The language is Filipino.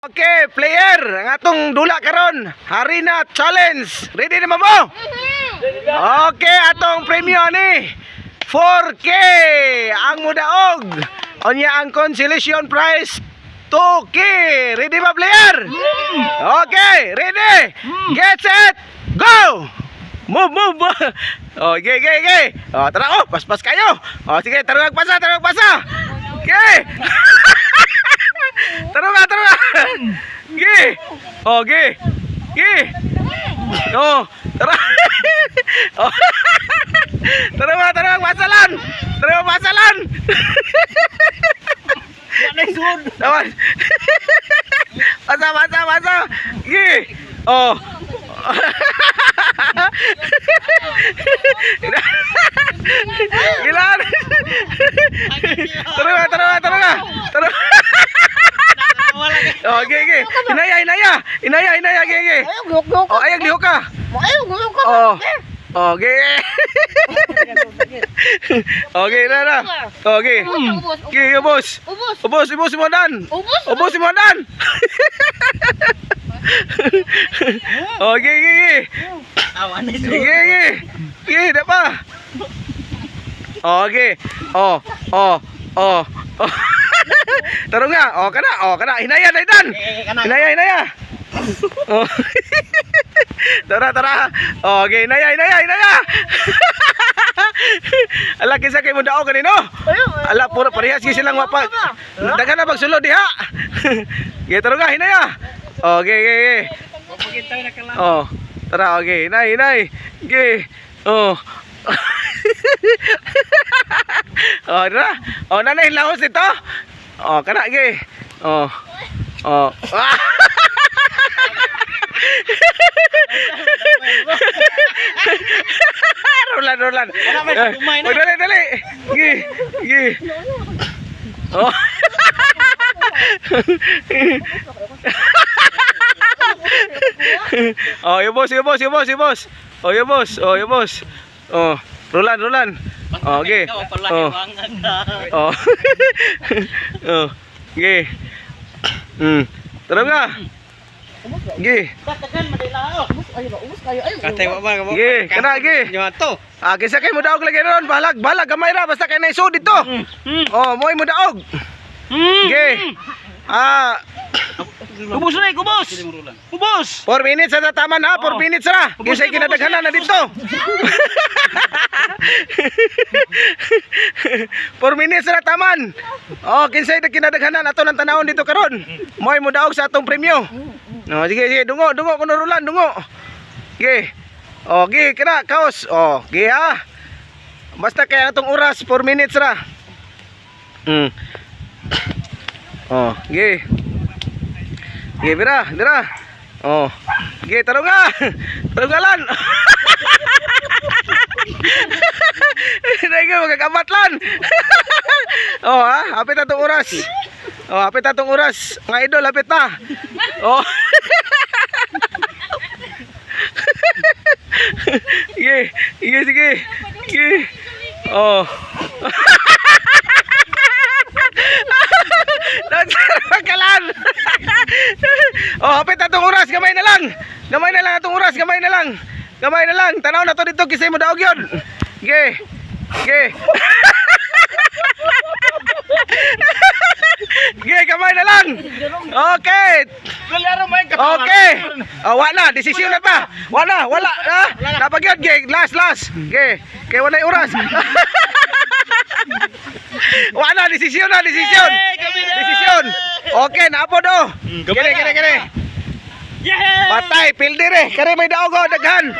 Okay, player, ang atong dula karon, Harina Challenge. Ready na mo? Okay, atong premyo ni 4K ang mudaog. Onya ang consolation prize 2K. Ready ba player? Okay, ready? Get set, go! Move. Oh, okay. Oh, tara, pas kayo. Oh, sige, tarong pasa. Okay. Tarong. Gi. Oh, gi. Oh, tara. Oh. Tarong pasalan. Tawad. Pasa. Gi. Oh. Gilan. Tarong. Oh, okay. Inaya, gege. Oh, ayag liho ka. Oh. Okay. Okay, na. Okay. Okay, ubos. Ubos mo dan. Okay. Awan na ito. Okay, dapat. Okay. Oh. Tarong nga. Oh, kana. Hinaya na itan. Hinaya. Oh. Tara. Okay, hinaya. Ala kinsa kay mo daog kanino? Ala puro parehas gi silang mapag. Dagan na pagsulod diha. Ge tarong nga hinaya. Okay. Oh, tara, okay. Hinay. Ge. Oh. Oh, tara. Oh, nanay lahos dito. Oh, kana ge. Oh. Rolan. Dali. Gi. Oh. Oh, yung boss. Oh, yung boss. Oh, rolan. Oh, okay. Oh. Okay. Tara nga. Gi. Katay wa ba mo? Gi, kana gi. Nyo ato. Kisa kay mo daog lagi ron, balag gamay ra basta kay naisud dito. Oh, moy mo daog. Gi. Kubos. 4 minutes sa taman ha, 4 minutes ra. Kisay kinadaghanan na dito. 4 minutes ra taman. Oh, kinsay kinadaghanan ato ng tanawon dito karon. Moy mo daog sa atong premyo. No, sige, dungo kuno Roland, dungo. Sige. Oh, gi kana kaos. Oh, gi ha. Basta kay atong oras 4 minutes ra. Oh, gi. Gi bira. Oh. Gi tarong nga. Tarungalan. Naigo magkakamatlan. Oh, ha, hapit atong oras. Mga idol, hapit na. Oh. Sige. Oh. Nagkalan. Oh, hapit atong oras, gamay na lang atong oras, gamay na lang. Tanaw na to dito kisay mo daog yun. Ge. Ge, gamay na lang. Okay. Wala, desisyon na pa. Wala. Napagyan, ge, last. Ge, kay walay oras. Wala, desisyon. Okay, naapod oh. Kini. Patay, pildi re. Kare may daog oh, daghan.